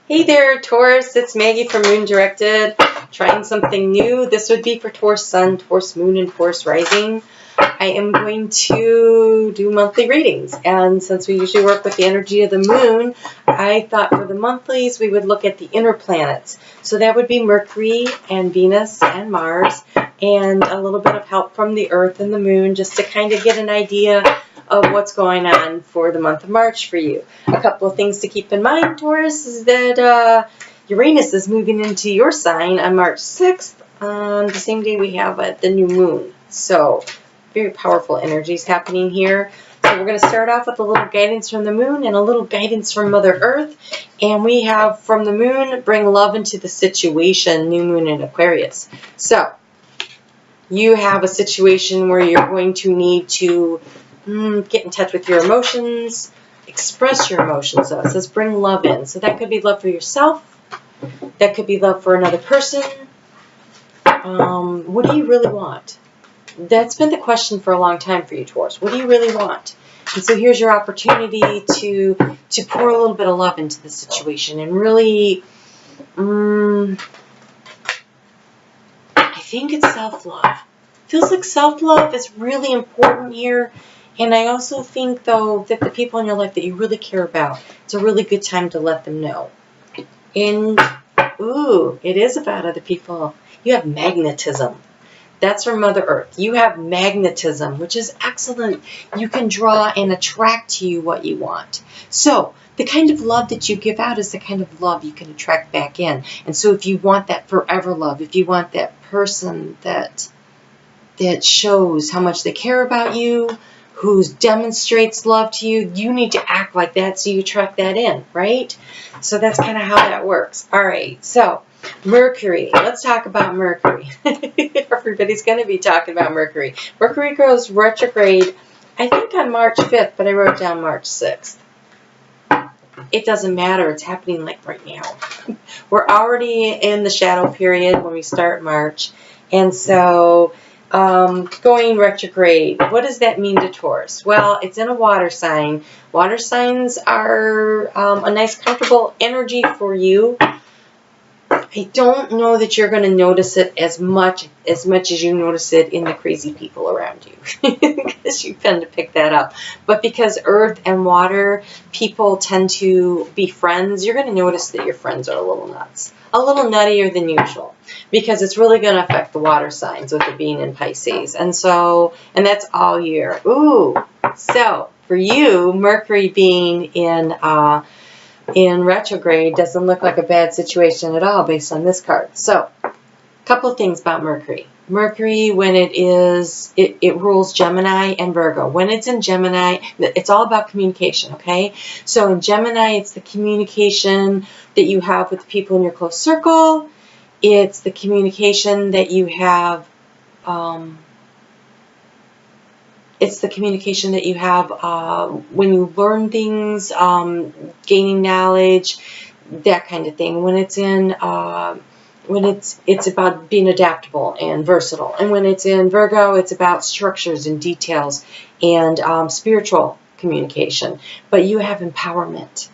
Hey there, Taurus. It's Maggie from Moon Directed. Trying something new. This would be for Taurus Sun, Taurus Moon, and Taurus Rising. I am going to do monthly readings. And since we usually work with the energy of the moon, I thought for the monthlies we would look at the inner planets. So that would be Mercury and Venus and Mars, and a little bit of help from the Earth and the moon just to kind of get an idea of what's going on for the month of March for you. A couple of things to keep in mind, Taurus, is that Uranus is moving into your sign on March 6th, on the same day we have the new moon. So very powerful energies happening here. So we're going to start off with a little guidance from the moon and a little guidance from Mother Earth. And we have from the moon, bring love into the situation, new moon in Aquarius. So you have a situation where you're going to need to get in touch with your emotions, express your emotions. So it says bring love in. So that could be love for yourself. That could be love for another person. What do you really want? That's been the question for a long time for you, Taurus. What do you really want? And so here's your opportunity to pour a little bit of love into the situation and really, I think it's self-love. Feels like self-love is really important here. And I also think, though, that the people in your life that you really care about, it's a really good time to let them know. And, ooh, it is about other people. You have magnetism. That's from Mother Earth. You have magnetism, which is excellent. You can draw and attract to you what you want. So the kind of love that you give out is the kind of love you can attract back in. And so if you want that forever love, if you want that person that shows how much they care about you, who demonstrates love to you, you need to act like that so you attract that in, right? So that's kind of how that works. All right, so Mercury. Let's talk about Mercury. Everybody's going to be talking about Mercury. Mercury goes retrograde, I think on March 5th, but I wrote down March 6th. It doesn't matter. It's happening like right now. We're already in the shadow period when we start March. And so going retrograde, what does that mean to Taurus? Well, it's in a water sign. Water signs are a nice, comfortable energy for you. I don't know that you're going to notice it as much as you notice it in the crazy people around you, because you tend to pick that up. But because earth and water people tend to be friends, you're going to notice that your friends are a little nuts, a little nuttier than usual, because it's really going to affect the water signs with it being in Pisces. And that's all year. Ooh, so for you, Mercury being in retrograde doesn't look like a bad situation at all based on this card. So, a couple of things about Mercury. Mercury, when it rules Gemini and Virgo. When it's in Gemini, it's all about communication, okay? So in Gemini, it's the communication that you have with the people in your close circle. It's the communication that you have when you learn things, gaining knowledge, that kind of thing. When it's it's about being adaptable and versatile. And when it's in Virgo, it's about structures and details and spiritual communication. But you have empowerment.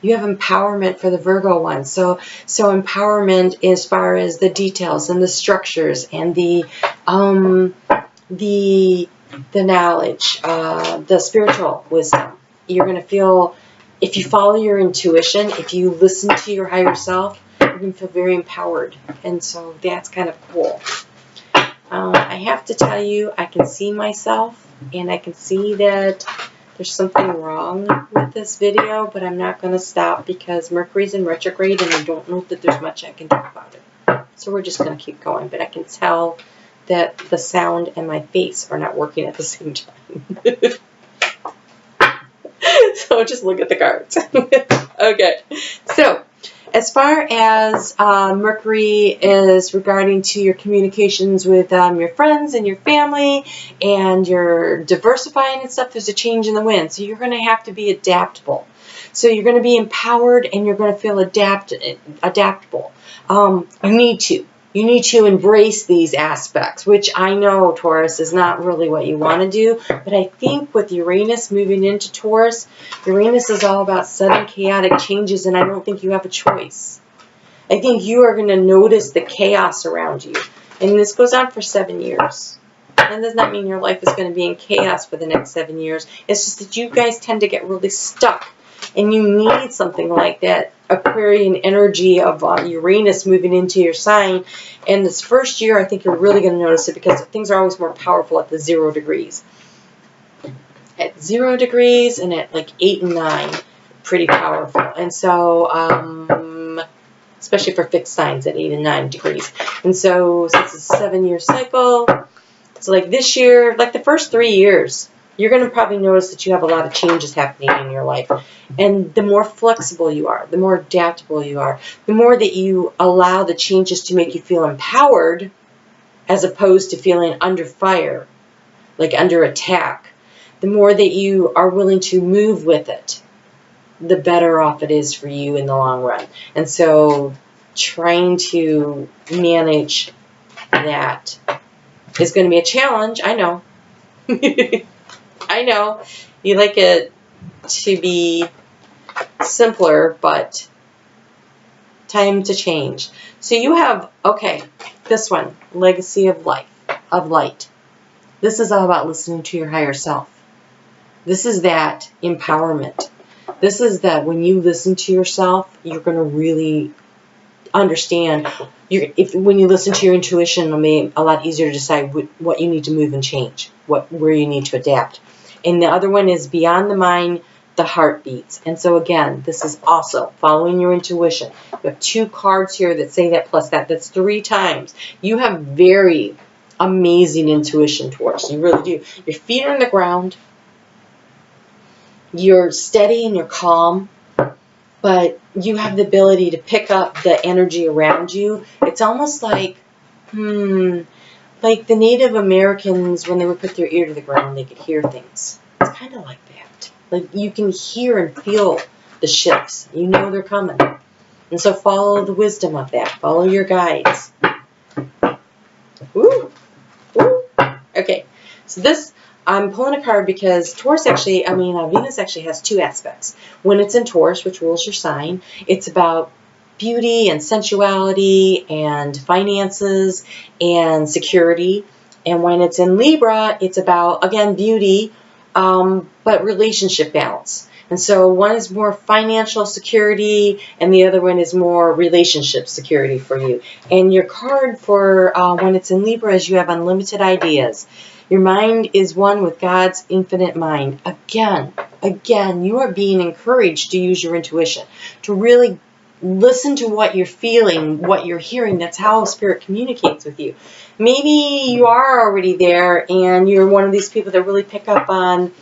You have empowerment for the Virgo one. So empowerment as far as the details and the structures and the knowledge, the spiritual wisdom. You're going to feel, if you follow your intuition, if you listen to your higher self, you're going to feel very empowered. And so that's kind of cool. I have to tell you, I can see myself, and I can see that there's something wrong with this video, but I'm not going to stop because Mercury's in retrograde, and I don't know that there's much I can do about it. So we're just going to keep going, but I can tell that the sound and my face are not working at the same time. So just look at the cards. Okay. So as far as Mercury is regarding to your communications with your friends and your family, and you're diversifying and stuff, there's a change in the wind. So you're going to have to be adaptable. So you're going to be empowered and you're going to feel adaptable. You need to. You need to embrace these aspects, which I know, Taurus, is not really what you want to do. But I think with Uranus moving into Taurus, Uranus is all about sudden chaotic changes, and I don't think you have a choice. I think you are going to notice the chaos around you. And this goes on for 7 years. That does not mean your life is going to be in chaos for the next 7 years. It's just that you guys tend to get really stuck. And you need something like that Aquarian energy of Uranus moving into your sign. And this first year, I think you're really going to notice it because things are always more powerful at the 0 degrees. At 0 degrees and at like 8 and 9, pretty powerful. And so, especially for fixed signs at 8 and 9 degrees. And so, since it's a 7-year cycle, so like this year, like the first 3 years, you're going to probably notice that you have a lot of changes happening in your life. And the more flexible you are, the more adaptable you are, the more that you allow the changes to make you feel empowered as opposed to feeling under fire, like under attack, the more that you are willing to move with it, the better off it is for you in the long run. And so trying to manage that is going to be a challenge. I know. I know. You like it to be simpler, but time to change. So you have, okay, this one, Legacy of Light. This is all about listening to your higher self. This is that empowerment. This is that when you listen to yourself, you're going to really understand. When you listen to your intuition, it'll be a lot easier to decide what you need to move and change, where you need to adapt. And the other one is Beyond the Mind, the Heartbeats. And so again, this is also following your intuition. You have 2 cards here that say that plus that. That's 3 times. You have very amazing intuition, Taurus. You really do. Your feet are on the ground. You're steady and you're calm. But you have the ability to pick up the energy around you. It's almost like, like the Native Americans, when they would put their ear to the ground, they could hear things. It's kind of like that. Like you can hear and feel the shifts. You know they're coming. And so follow the wisdom of that. Follow your guides. Ooh. Ooh. Okay. So this, I'm pulling a card because Taurus actually, Venus actually has 2 aspects. When it's in Taurus, which rules your sign, it's about beauty and sensuality and finances and security. And when it's in Libra, it's about, again, beauty, but relationship balance. And so one is more financial security and the other one is more relationship security for you. And your card for when it's in Libra is you have unlimited ideas. Your mind is one with God's infinite mind. Again, you are being encouraged to use your intuition, to really listen to what you're feeling, what you're hearing. That's how Spirit communicates with you. Maybe you are already there and you're one of these people that really pick up on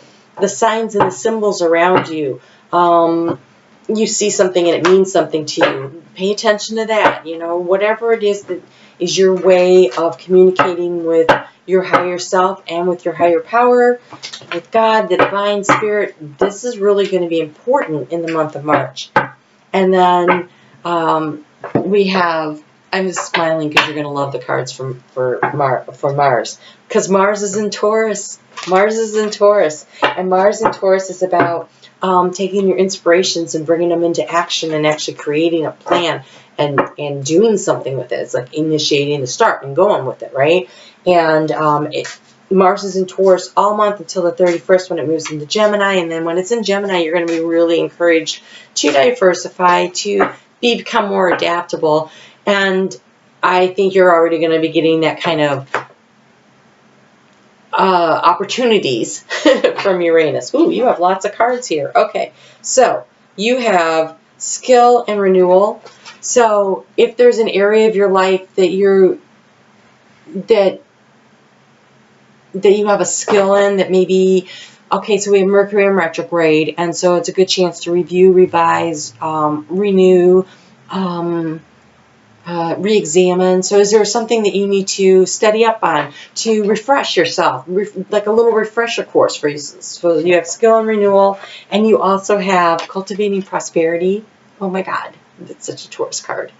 the signs and the symbols around you. You see something and it means something to you. Pay attention to that. You know, whatever it is that is your way of communicating with your higher self and with your higher power, with God, the divine spirit. This is really going to be important in the month of March. And then we have, I'm just smiling because you're going to love the cards for Mars. Because Mars is in Taurus. Mars is in Taurus. And Mars in Taurus is about taking your inspirations and bringing them into action and actually creating a plan and doing something with it. It's like initiating the start and going with it, right? And Mars is in Taurus all month until the 31st when it moves into Gemini. And then when it's in Gemini, you're going to be really encouraged to diversify, to become more adaptable. And I think you're already going to be getting that kind of opportunities from Uranus. Ooh, you have lots of cards here. Okay, so you have skill and renewal. So if there's an area of your life that you have a skill in, that maybe, okay, so we have Mercury in retrograde, and so it's a good chance to review, revise, renew, re-examine. So is there something that you need to study up on to refresh yourself, like a little refresher course for you? So you have skill and renewal, and you also have cultivating prosperity. Oh my God, that's such a Taurus card.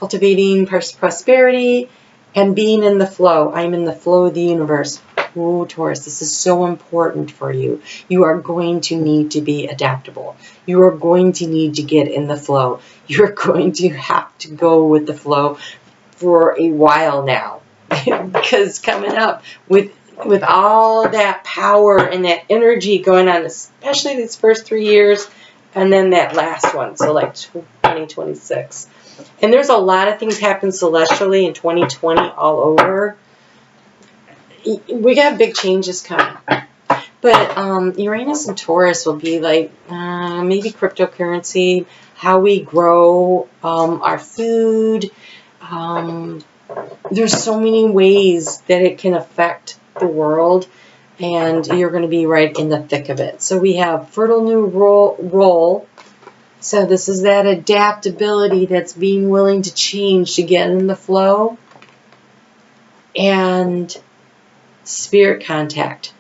cultivating prosperity, and being in the flow. I'm in the flow of the universe. Oh, Taurus, this is so important for you. You are going to need to be adaptable. You are going to need to get in the flow. You're going to have to go with the flow for a while now. Because coming up with all that power and that energy going on, especially these first 3 years, and then that last one, so like 2026. And there's a lot of things happen celestially in 2020 all over. We got big changes coming. But Uranus and Taurus will be like maybe cryptocurrency, how we grow our food. There's so many ways that it can affect the world, and you're going to be right in the thick of it. So we have fertile new role. So this is that adaptability that's being willing to change to get in the flow. And spirit contact.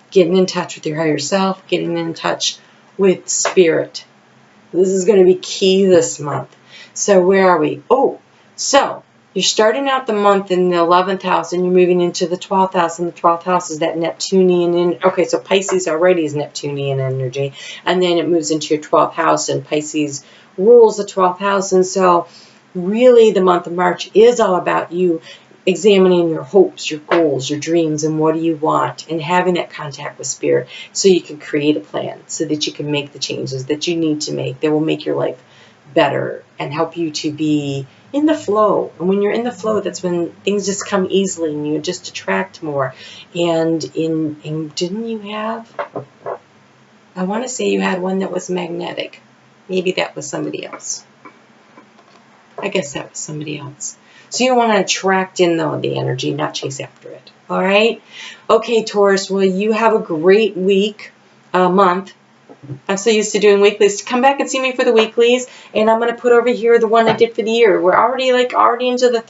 Getting in touch with your higher self. Getting in touch with spirit. This is going to be key this month. So where are we? Oh, so you're starting out the month in the 11th house and you're moving into the 12th house. And the 12th house is that Neptunian. Okay, so Pisces already is Neptunian energy. And then it moves into your 12th house, and Pisces rules the 12th house. And so really the month of March is all about you examining your hopes, your goals, your dreams, and what do you want, and having that contact with spirit so you can create a plan so that you can make the changes that you need to make that will make your life better and help you to be in the flow. And when you're in the flow, that's when things just come easily and you just attract more. And didn't you have, I want to say you had one that was magnetic. Maybe that was somebody else. I guess that was somebody else. So you want to attract in the energy, not chase after it. All right? Okay, Taurus, well, you have a great week, month. I'm so used to doing weeklies. Come back and see me for the weeklies, and I'm going to put over here the one I did for the year. We're already into the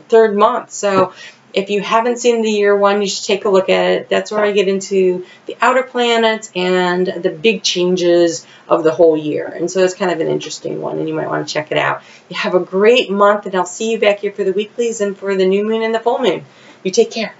third month. So if you haven't seen the year one, you should take a look at it. That's where I get into the outer planets and the big changes of the whole year. And so it's kind of an interesting one, and you might want to check it out. You have a great month, and I'll see you back here for the weeklies and for the new moon and the full moon. You take care.